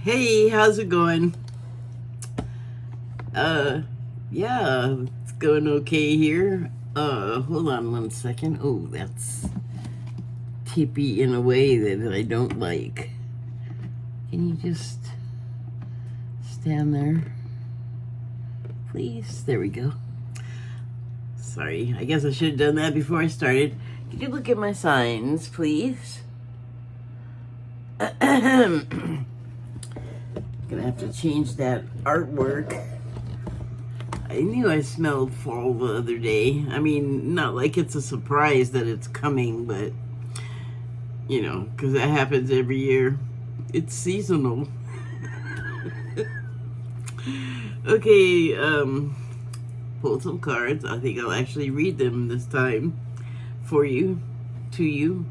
Hey, how's it going? Yeah, it's going okay here. Hold on 1 second. Oh, that's tippy in a way that I don't like. Can you just stand there, please? There we go. Sorry, I guess I should have done that before I started. Could you look at my signs, please? Gonna have to change that artwork. I knew I smelled fall the other day. I mean, not like it's a surprise that it's coming, but you know, because that happens every year. It's seasonal. Okay, pull some cards. I think I'll actually read them this time for you, to you.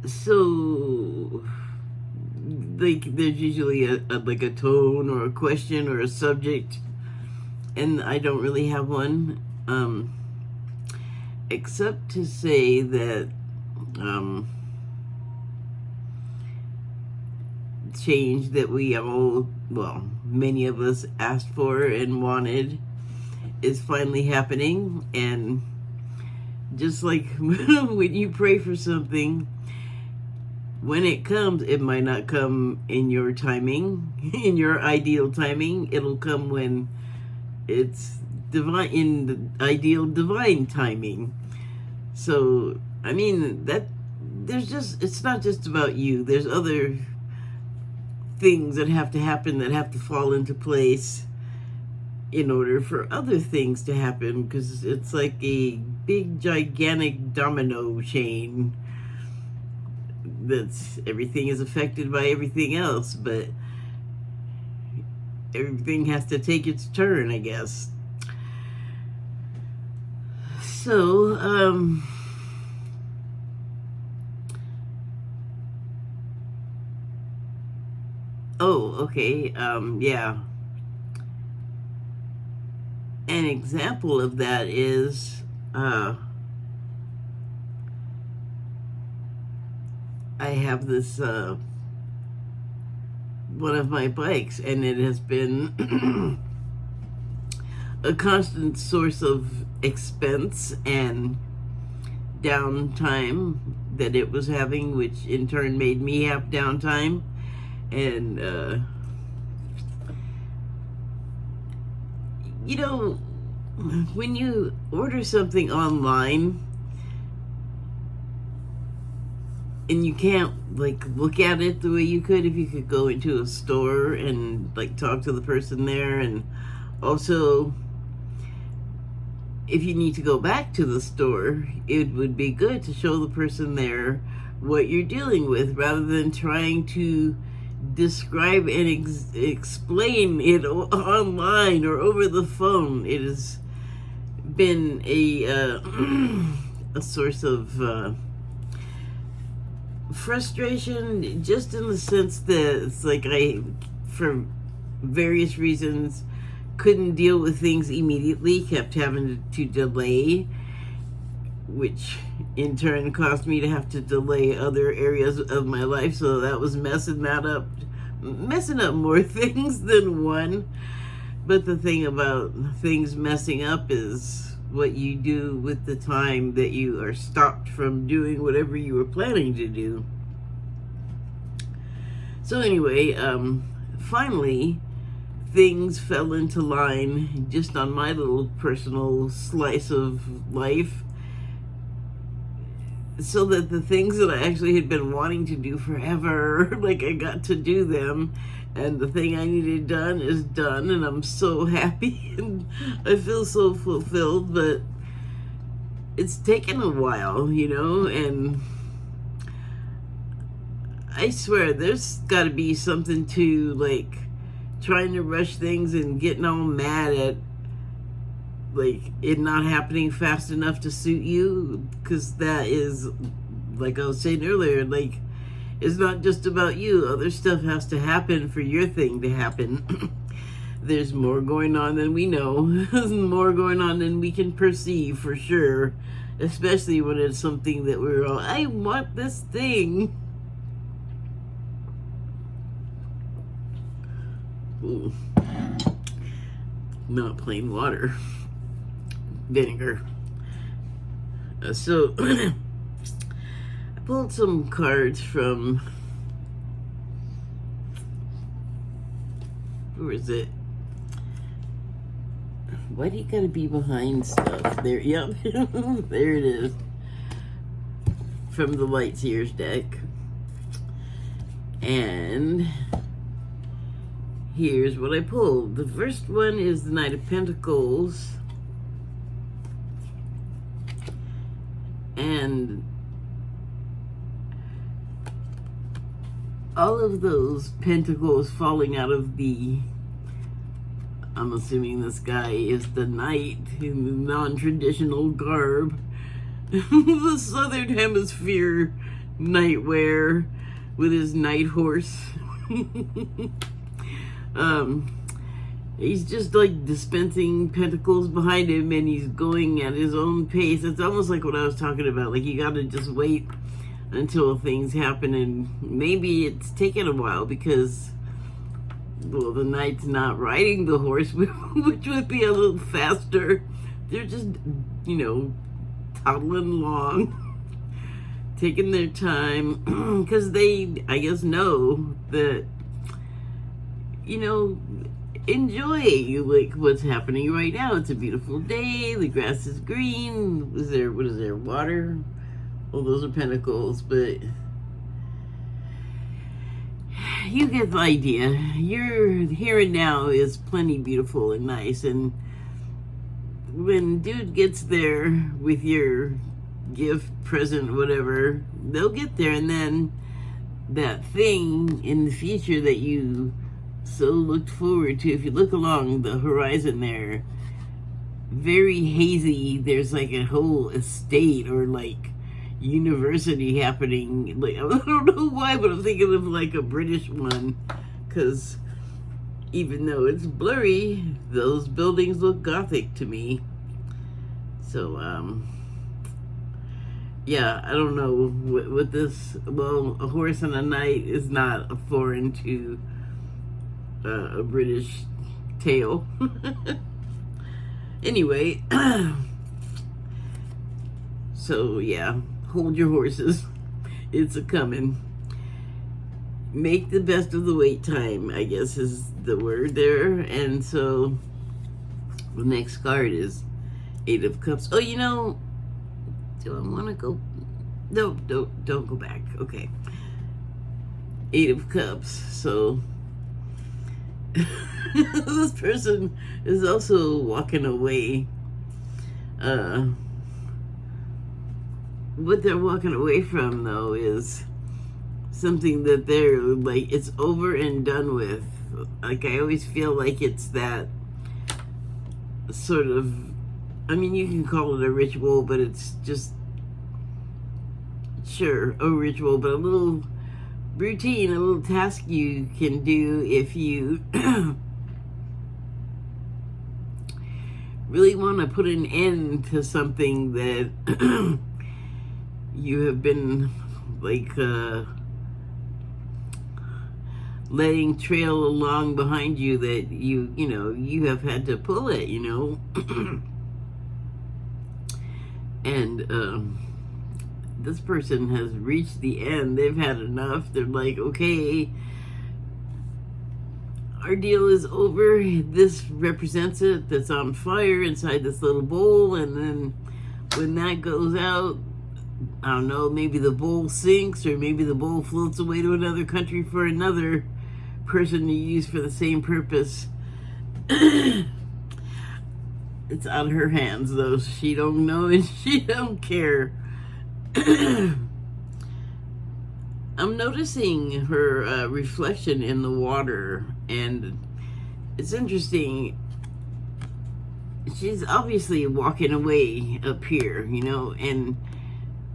So, like, there's usually like a tone or a question or a subject, and I don't really have one, except to say that change that we all, well, many of us asked for and wanted is finally happening. And just like when you pray for something, when it comes, it might not come in your timing, in your ideal timing. It'll come when it's divine, in the ideal divine timing. So, I mean, that there's just, it's not just about you. There's other things that have to happen, that have to fall into place in order for other things to happen, because it's like a big, gigantic domino chain. That's, everything is affected by everything else, but everything has to take its turn, I guess. So, oh, okay, yeah. An example of that is, I have this, one of my bikes, and it has been a constant source of expense and downtime that it was having, which in turn made me have downtime. And, you know, when you order something online, and you can't, like, look at it the way you could if you could go into a store and, like, talk to the person there. And also, if you need to go back to the store, it would be good to show the person there what you're dealing with, rather than trying to describe and explain it online or over the phone. It has been a source of frustration, just in the sense that it's like I, for various reasons, couldn't deal with things immediately, kept having to delay, which in turn caused me to have to delay other areas of my life. So that was messing up more things than one. But the thing about things messing up is what you do with the time that you are stopped from doing whatever you were planning to do. So anyway, finally, things fell into line just on my little personal slice of life, so that the things that I actually had been wanting to do forever, like, I got to do them, and the thing I needed done is done, and I'm so happy, and I feel so fulfilled. But it's taken a while, you know, and I swear there's got to be something to, like, trying to rush things and getting all mad at, like, it not happening fast enough to suit you, because that is, like I was saying earlier, like, it's not just about you. Other stuff has to happen for your thing to happen. There's more going on than we know. There's more going on than we can perceive, for sure. especially when it's something that we're all, I want this thing. Ooh. Not plain water, vinegar. So I pulled some cards from, where is it? Why do you gotta be behind stuff? There, yep, there it is. From the Lightseers deck. And here's what I pulled. The first one is the Knight of Pentacles. And all of those pentacles falling out of the, I'm assuming this guy is the knight in the non-traditional garb. The Southern Hemisphere nightwear with his night horse. He's just like dispensing pentacles behind him, and he's going at his own pace. It's almost like what I was talking about. Like, you gotta just wait until things happen, and maybe it's taken a while because, well, the knight's not riding the horse, which would be a little faster. They're just, toddling along, taking their time, because they, I guess, know that, enjoy like what's happening right now. It's a beautiful day. The grass is green. What is there? Water? Well, those are pentacles, but you get the idea. Your here and now is plenty beautiful and nice, and when dude gets there with your gift, present, whatever, they'll get there, and then that thing in the future that you so looked forward to, if you look along the horizon there, very hazy, there's like a whole estate or like university happening. Like, I don't know why, but I'm thinking of like a British one, because even though it's blurry, those buildings look gothic to me. So yeah, I don't know what this, well, a horse and a knight is not a foreign to a British tale. Anyway, so yeah, hold your horses. It's a coming. Make the best of the wait time, I guess is the word there. And so the next card is Eight of Cups. Oh, do I want to go? No, don't go back. Okay. Eight of Cups. So this person is also walking away. What they're walking away from, though, is something that they're like, it's over and done with. Like, I always feel like it's that sort of, I mean, you can call it a ritual, but it's just, sure, a ritual, but a little routine, a little task you can do if you really want to put an end to something that you have been like letting trail along behind you, that you have had to pull it, and this person has reached the end. They've had enough. They're like, okay, our deal is over. This represents it. That's on fire inside this little bowl. And then when that goes out, I don't know, maybe the bowl sinks, or maybe the bowl floats away to another country for another person to use for the same purpose. It's on her hands, though. She don't know and she don't care. I'm noticing her reflection in the water, and it's interesting. She's obviously walking away up here, and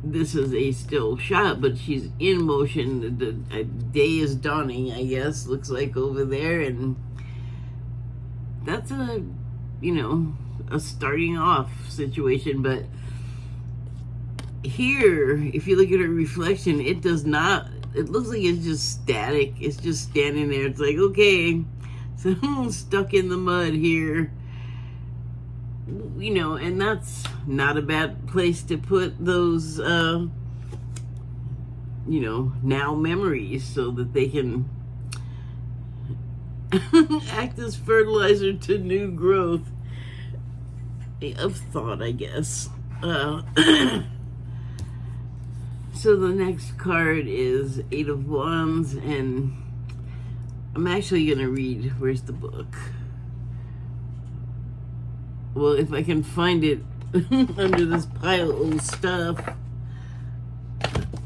this is a still shot, but she's in motion. The day is dawning, I guess, looks like over there, and that's a starting off situation. But here, if you look at her reflection, it does not, it looks like it's just static. It's just standing there. It's like, okay, so I'm stuck in the mud here. You know, and that's not a bad place to put those, you know, now memories, so that they can act as fertilizer to new growth of thought, I guess. So the next card is Eight of Wands, and I'm actually going to read, where's the book? Well, if I can find it under this pile of old stuff.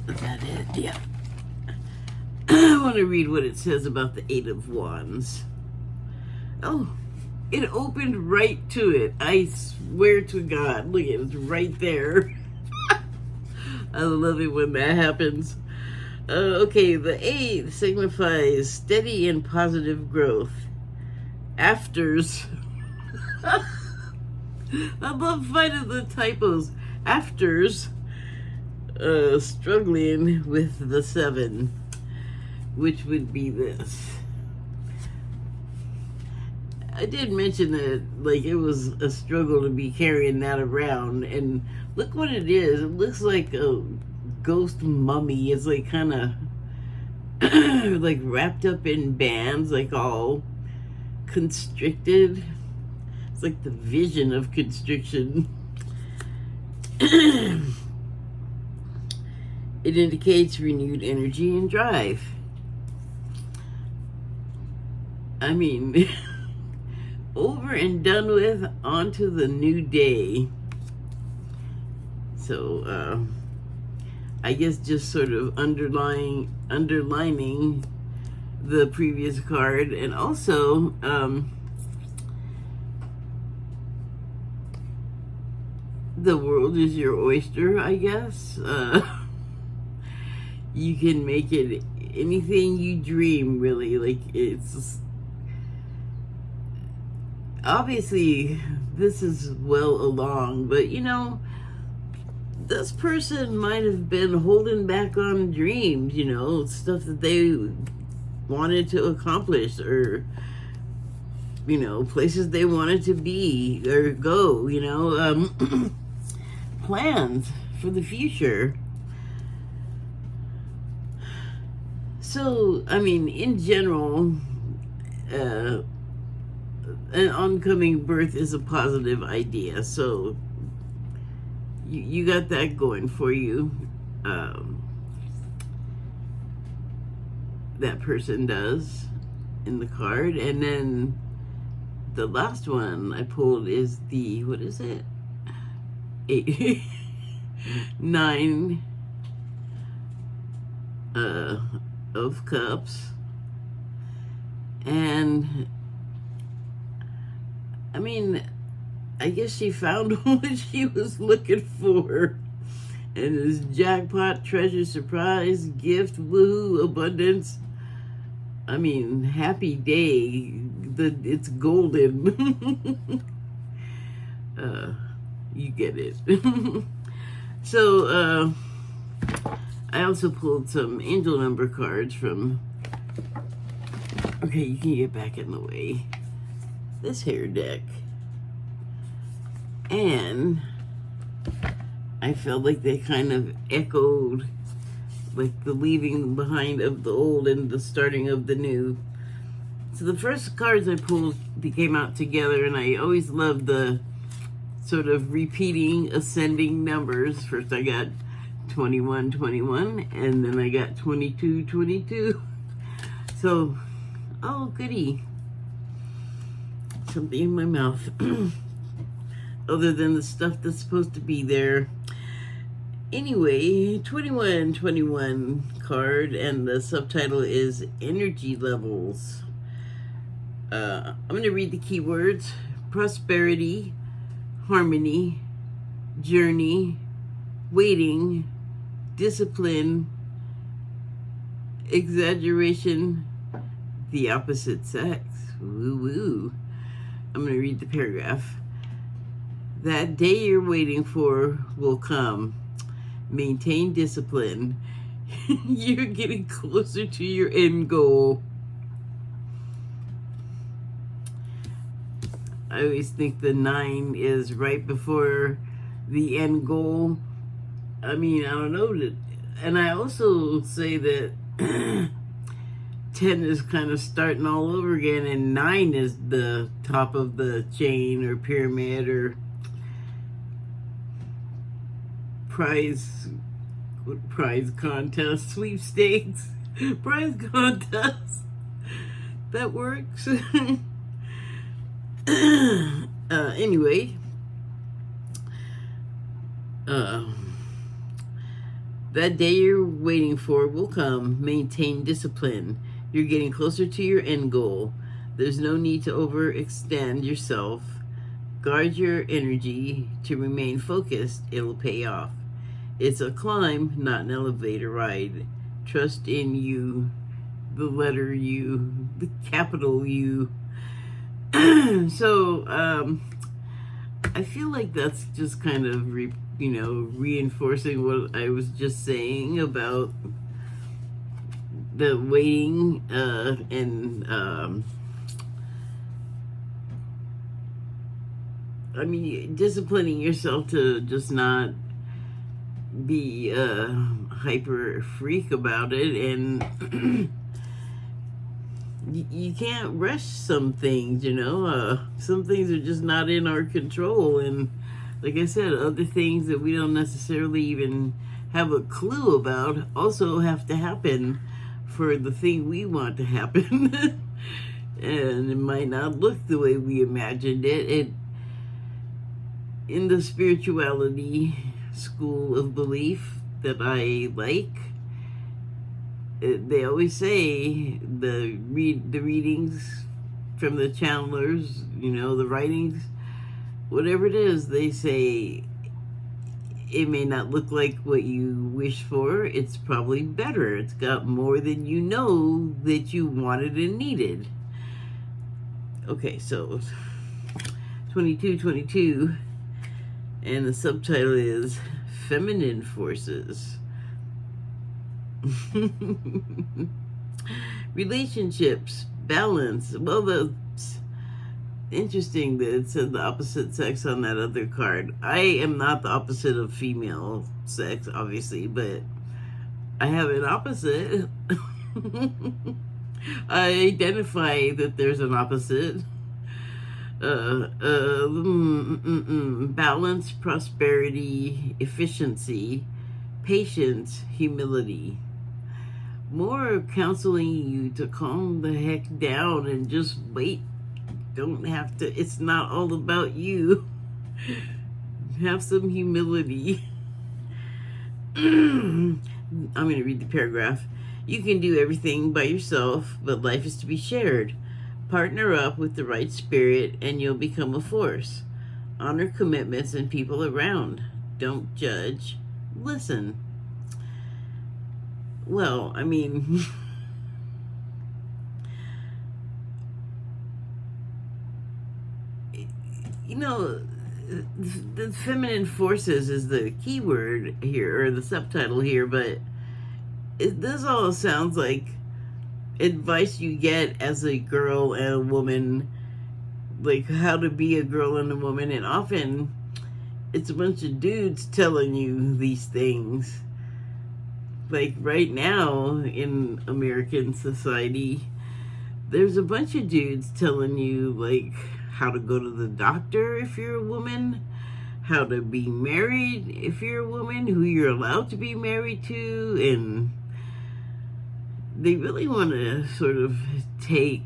Is that it? Yeah. I want to read what it says about the Eight of Wands. Oh, it opened right to it. I swear to God. Look at it. It's right there. I love it when that happens. Okay, the 8 signifies steady and positive growth. Afters. I love finding the typos. Afters, struggling with the 7, which would be this. I did mention that, like, it was a struggle to be carrying that around, and look what it is. It looks like a ghost mummy. It's like kind of like wrapped up in bands, like all constricted. It's like the vision of constriction. It indicates renewed energy and drive. I mean, over and done with, on to the new day. So, I guess just sort of underlining the previous card, and also, the world is your oyster, I guess. You can make it anything you dream, really. Like, it's obviously this is well along, but you know, this person might have been holding back on dreams, you know, stuff that they wanted to accomplish, or you know, places they wanted to be or go, you know, plans for the future. So, I mean, in general, an oncoming birth is a positive idea. So, you got that going for you. That person does in the card. And then the last one I pulled is the, what is it? 8, 9 of Cups. And I mean, I guess she found what she was looking for. And it's jackpot, treasure, surprise, gift, woohoo, abundance. I mean, happy day. It's golden. You get it. So, I also pulled some angel number cards from, okay, you can get back in the way, this hair deck. And I felt like they kind of echoed, like the leaving behind of the old and the starting of the new. So the first cards I pulled, they came out together, and I always loved the sort of repeating, ascending numbers. First I got 21, 21, and then I got 22, 22. So, oh goody. Something in my mouth. Other than the stuff that's supposed to be there. Anyway, 21, 21 card, and the subtitle is Energy Levels. I'm going to read the keywords: prosperity, harmony, journey, waiting, discipline, exaggeration, the opposite sex. Woo woo. I'm going to read the paragraph. That day you're waiting for will come. Maintain discipline. You're getting closer to your end goal. I always think the 9 is right before the end goal. I mean, I don't know. And I also say that 10 is kind of starting all over again, and 9 is the top of the chain or pyramid or prize contest, sweepstakes, prize contest. That works. Anyway, that day you're waiting for will come. Maintain discipline. You're getting closer to your end goal. There's no need to overextend yourself. Guard your energy to remain focused. It'll pay off. It's a climb, not an elevator ride. Trust in you, the letter U, the capital U. So, I feel like that's just kind of, reinforcing what I was just saying about the waiting, and, I mean, disciplining yourself to just not be hyper freak about it, and you can't rush some things, some things are just not in our control, and like I said, other things that we don't necessarily even have a clue about also have to happen for the thing we want to happen. And it might not look the way we imagined it. In the spirituality school of belief that I like, they always say the readings from the channelers, the writings, whatever it is, they say it may not look like what you wish for. It's probably better. It's got more than you know that you wanted and needed. Okay, so 2222, and the subtitle is Feminine Forces. Relationships, balance. Well, that's interesting that it said the opposite sex on that other card. I am not the opposite of female sex, obviously, but I have an opposite. I identify that there's an opposite. Balance, prosperity, efficiency, patience, humility. More counseling you to calm the heck down and just wait. Don't have to, it's not all about you. Have some humility. I'm going to read the paragraph. You can do everything by yourself, but life is to be shared. Partner up with the right spirit and you'll become a force. Honor commitments and people around. Don't judge. Listen. Well, I mean, the feminine forces is the key word here, or the subtitle here, but this all sounds like advice you get as a girl and a woman, like how to be a girl and a woman, and often it's a bunch of dudes telling you these things. Like right now in American society, there's a bunch of dudes telling you like how to go to the doctor if you're a woman, how to be married if you're a woman, who you're allowed to be married to, and they really want to sort of take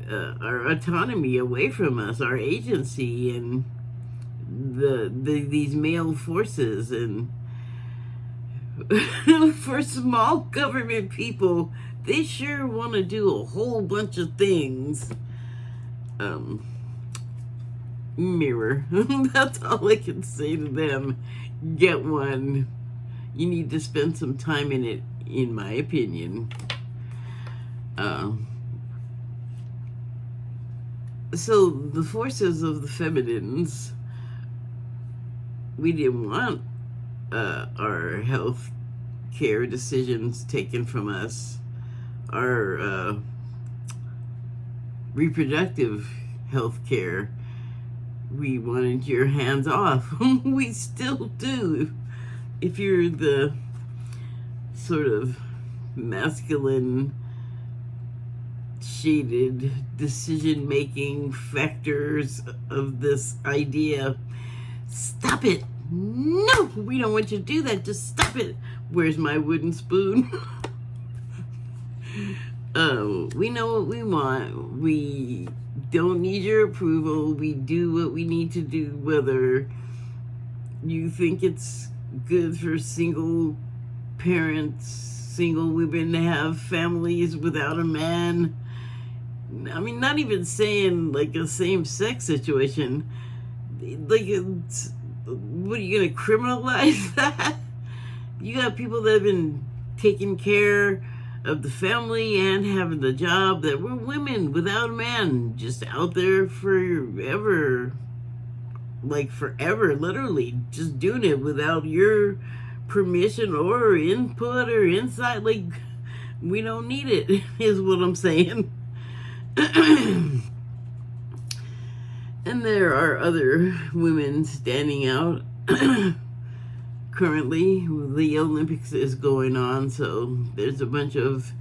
our autonomy away from us, our agency, and these male forces. And for small government people, they sure want to do a whole bunch of things. Mirror. That's all I can say to them. Get one. You need to spend some time in it, in my opinion. So the forces of the feminines, we didn't want our health care decisions taken from us, our reproductive health care. We wanted your hands off. We still do. If you're the sort of masculine shaded decision-making factors of this idea, stop it. No, we don't want you to do that. Just stop it. Where's my wooden spoon? We know what we want. We don't need your approval. We do what we need to do, whether you think it's good for single parents, single women to have families without a man. I mean, not even saying like a same-sex situation. Like, what are you going to criminalize that? You got people that have been taking care of the family and having the job that were women without a man, just out there forever, like forever, literally, just doing it without your permission or input or insight. Like, we don't need it, is what I'm saying. And there are other women standing out. Currently, the Olympics is going on, so there's a bunch of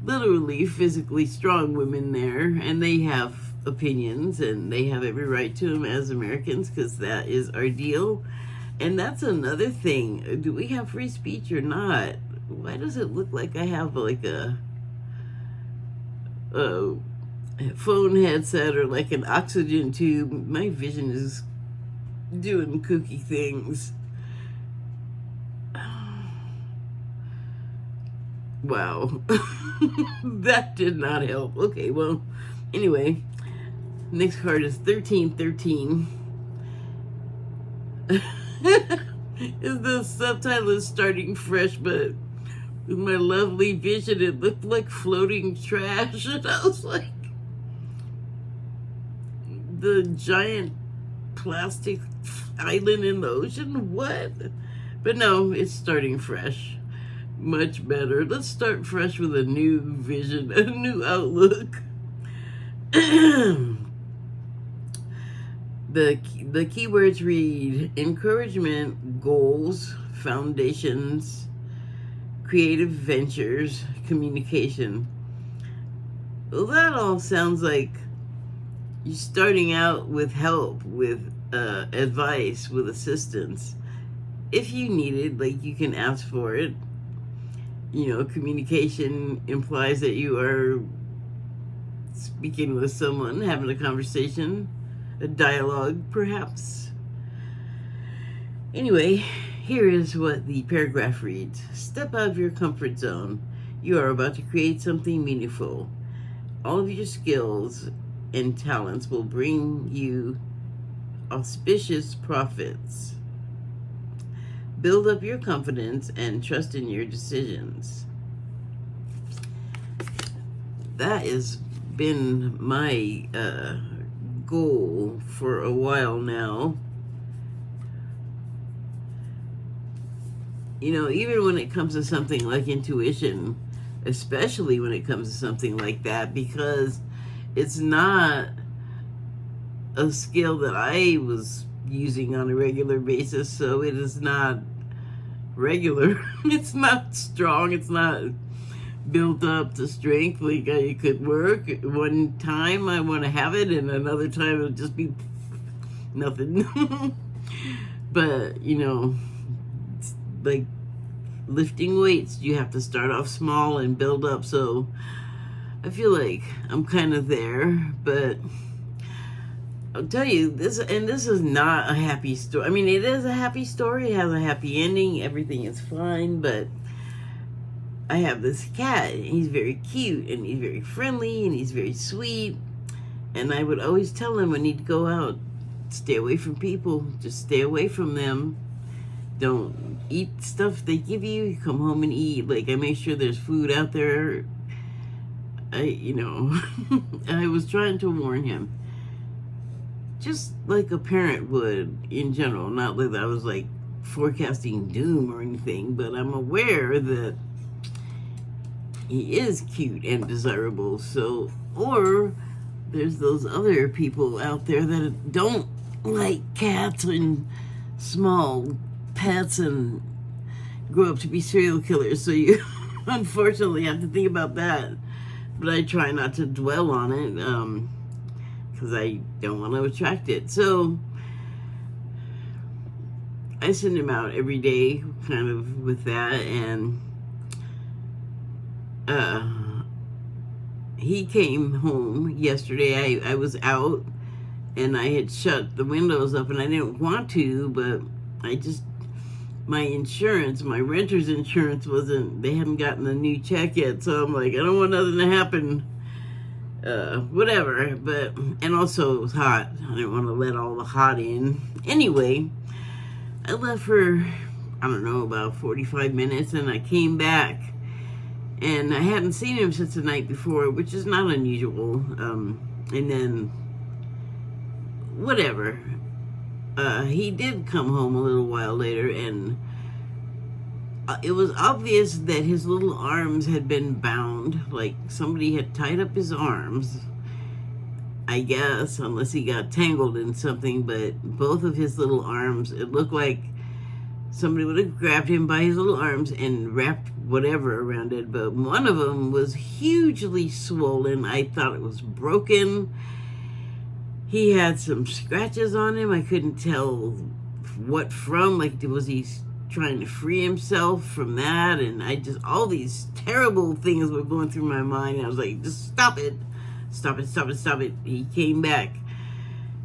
literally physically strong women there, and they have opinions, and they have every right to them as Americans, because that is our deal. And that's another thing. Do we have free speech or not? Why does it look like I have like a phone headset or like an oxygen tube? My vision is doing kooky things. Wow. That did not help. Okay, well, anyway, next card is 1313. The subtitle is starting fresh, but with my lovely vision, it looked like floating trash. And I was like, the giant plastic island in the ocean? What? But no, it's starting fresh. Much better. Let's start fresh with a new vision, a new outlook. The keywords read encouragement, goals, foundations, creative ventures, communication. Well, that all sounds like you're starting out with help, with advice, with assistance. If you need it, like, you can ask for it. You know, communication implies that you are speaking with someone, having a conversation, a dialogue, perhaps. Anyway, here is what the paragraph reads. Step out of your comfort zone. You are about to create something meaningful. All of your skills and talents will bring you auspicious profits. Build up your confidence and trust in your decisions. That has been my goal for a while now. You know, even when it comes to something like intuition, especially when it comes to something like that, because it's not a skill that I was using on a regular basis, so it is not regular. It's not strong. It's not built up to strength. Like, it could work. One time I want to have it, and another time it'll just be nothing. But, you know, like lifting weights, you have to start off small and build up. So I feel like I'm kind of there, but I'll tell you, this is not a happy story. I mean, it is a happy story. It has a happy ending. Everything is fine, but I have this cat. And he's very cute, and he's very friendly, and he's very sweet. And I would always tell him when he'd go out, stay away from people. Just stay away from them. Don't eat stuff they give you. You come home and eat. Like, I make sure there's food out there. I was trying to warn him. Just like a parent would in general. Not like I was like forecasting doom or anything, but I'm aware that he is cute and desirable. So, or there's those other people out there that don't like cats and small pets and grow up to be serial killers. So you unfortunately have to think about that. But I try not to dwell on it because I don't want to attract it. So I send him out every day kind of with that, and he came home yesterday. I was out and I had shut the windows up, and I didn't want to, but my insurance, my renter's insurance they hadn't gotten the new check yet, so I'm like, I don't want nothing to happen, whatever, and also it was hot. I didn't want to let all the hot in. Anyway, I left for, I don't know, about 45 minutes, and I came back, and I hadn't seen him since the night before, which is not unusual, and then, whatever. He did come home a little while later, and it was obvious that his little arms had been bound, like somebody had tied up his arms, I guess, unless he got tangled in something. But both of his little arms, it looked like somebody would have grabbed him by his little arms and wrapped whatever around it. But one of them was hugely swollen. I thought it was broken. He had some scratches on him. I couldn't tell what from. Like, was he trying to free himself from that? And all these terrible things were going through my mind. And I was like, just stop it. Stop it, stop it, stop it. He came back,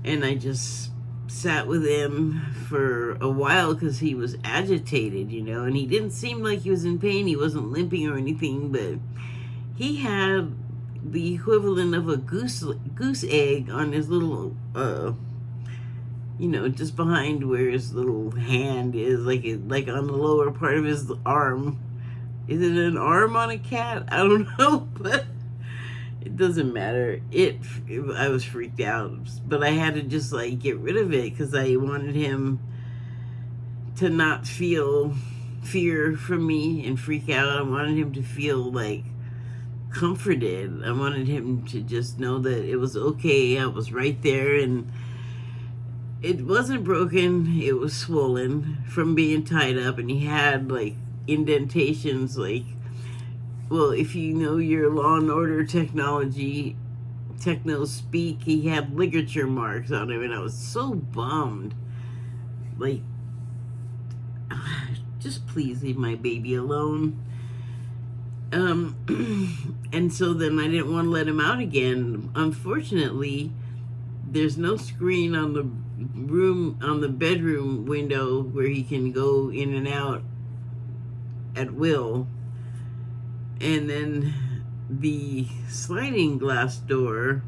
and I just sat with him for a while because he was agitated, and he didn't seem like he was in pain. He wasn't limping or anything, but he had the equivalent of a goose egg on his little, just behind where his little hand is, like on the lower part of his arm. Is it an arm on a cat? I don't know, but it doesn't matter. I was freaked out, but I had to just get rid of it because I wanted him to not feel fear from me and freak out. I wanted him to feel comforted. I wanted him to just know that it was okay. I was right there, and it wasn't broken. It was swollen from being tied up, and he had indentations. Well, if you know your Law and Order techno speak, he had ligature marks on him, and I was so bummed. Just please leave my baby alone. And so then I didn't want to let him out again. Unfortunately, there's no screen on the bedroom window where he can go in and out at will. And then the sliding glass door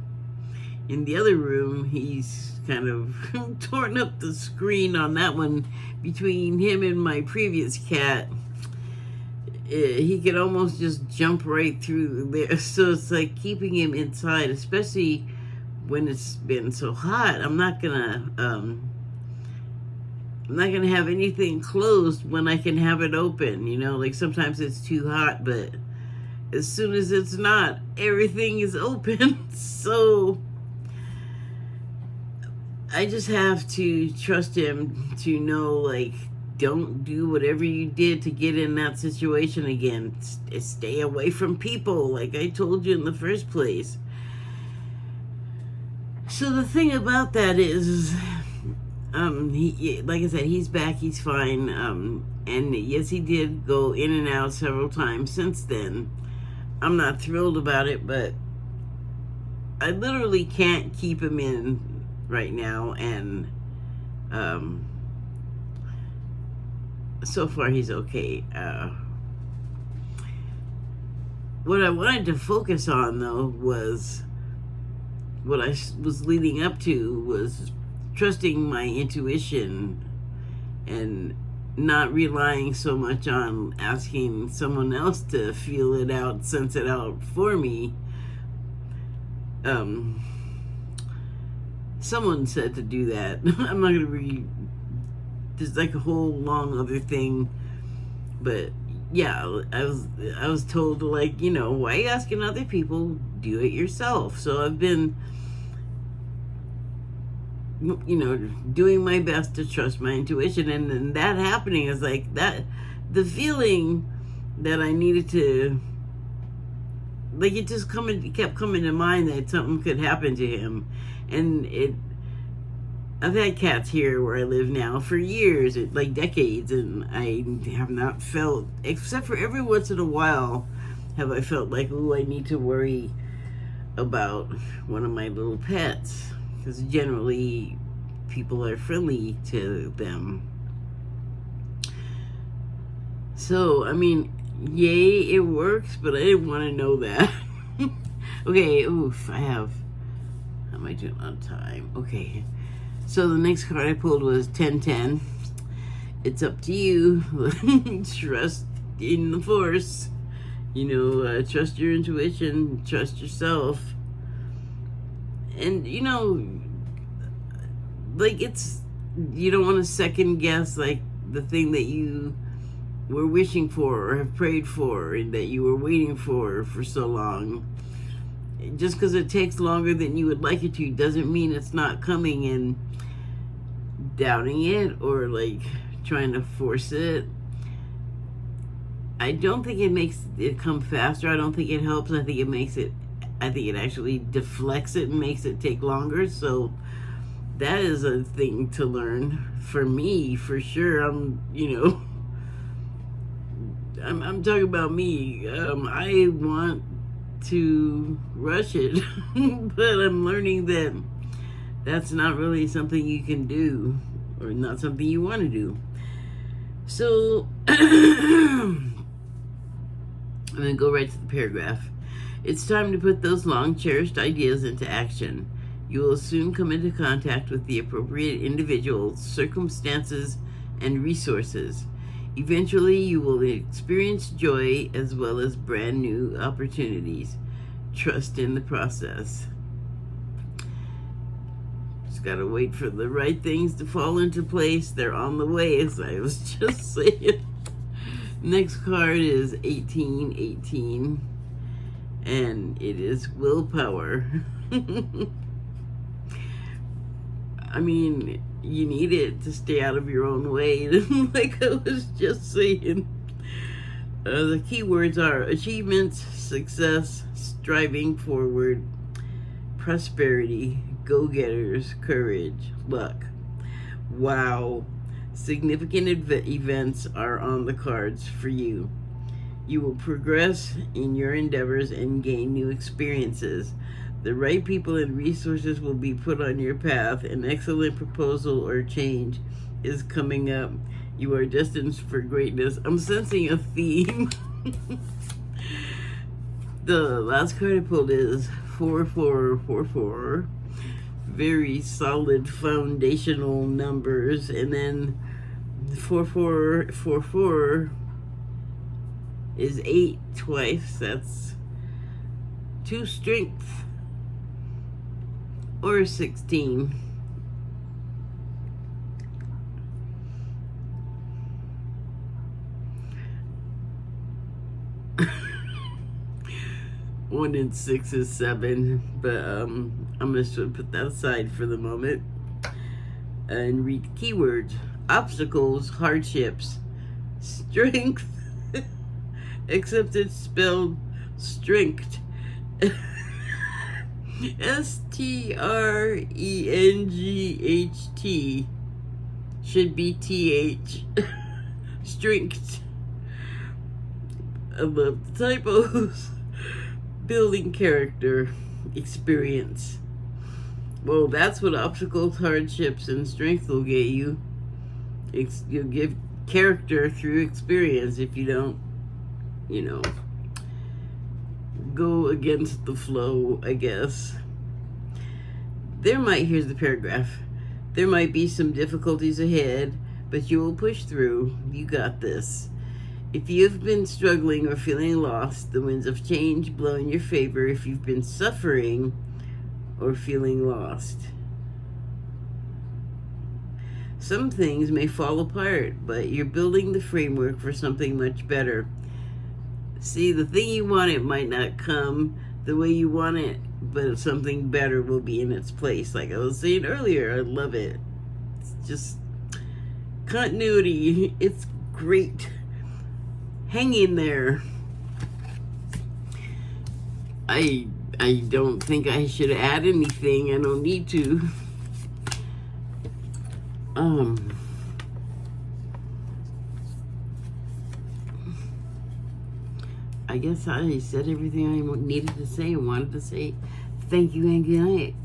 in the other room, he's kind of torn up the screen on that one. Between him and my previous cat, he could almost just jump right through there. So it's keeping him inside, especially when it's been so hot. I'm not gonna have anything closed when I can have it open. Sometimes it's too hot, but as soon as it's not, everything is open. So I just have to trust him to know, don't do whatever you did to get in that situation again. Stay away from people, like I told you in the first place. So the thing about that is, he, like I said, he's back, he's fine. And yes, he did go in and out several times since then. I'm not thrilled about it, but I literally can't keep him in right now, and so far he's okay. What I wanted to focus on, though, was what I was leading up to was trusting my intuition and not relying so much on asking someone else to feel it out, sense it out for me. Someone said to do that. I'm not going to there's like a whole long other thing, but yeah, I was told to, like, why are you asking other people? Do it yourself. So I've been, doing my best to trust my intuition, and then that happening is like that, the feeling that I needed to, like, it just kept coming to mind that something could happen to him. And I've had cats here where I live now for years, like decades, and I have not felt, except for every once in a while, have I felt like, ooh, I need to worry about one of my little pets, because generally people are friendly to them. So, I mean, yay, it works, but I didn't want to know that. Okay, oof, how am I doing on time? Okay, so the next card I pulled was 1010. It's up to you. Trust in the force. Trust your intuition, trust yourself. And, like, you don't want to second guess, like, the thing that you were wishing for or have prayed for and that you were waiting for so long. Just because it takes longer than you would like it to doesn't mean it's not coming, and doubting it or, like, trying to force it, I don't think it makes it come faster. I don't think it helps. I think it actually deflects it and makes it take longer. So that is a thing to learn for me, for sure. I'm talking about me. I want to rush it, but I'm learning that that's not really something you can do, or not something you want to do. So I'm going to go right to the paragraph. It's time to put those long cherished ideas into action. You will soon come into contact with the appropriate individuals, circumstances, and resources. Eventually, you will experience joy as well as brand new opportunities. Trust in the process. Just gotta wait for the right things to fall into place. They're on the way, as I was just saying. Next card is 1818, and it is willpower. I mean, you need it to stay out of your own way, like I was just saying. The key words are achievements, success, striving forward, prosperity, go-getters, courage, luck. Wow. Significant events are on the cards for you. You will progress in your endeavors and gain new experiences. The right people and resources will be put on your path. An excellent proposal or change is coming up. You are destined for greatness. I'm sensing a theme. The last card I pulled is 4444. Very solid foundational numbers. And then 4444 is 8 twice. That's 2 strength, or 16. One in 6 is 7, but I'm just going to put that aside for the moment and read keywords. Obstacles, hardships, strength, except it's spelled strength. STRENGHT should be TH. Strength. I love the typos. Building character, experience. Well, that's what obstacles, hardships, and strength will get you. You'll give character through experience if you don't, go against the flow, I guess. Here's the paragraph. There might be some difficulties ahead, but you will push through. You got this. If you've been struggling or feeling lost, the winds of change blow in your favor if you've been suffering or feeling lost. Some things may fall apart, but you're building the framework for something much better. See, the thing you wanted might not come the way you want it, but something better will be in its place. Like I was saying earlier, I love it. It's just continuity. It's great. Hang in there. I don't think I should add anything. I don't need to. I guess I said everything I needed to say and wanted to say. Thank you and good night.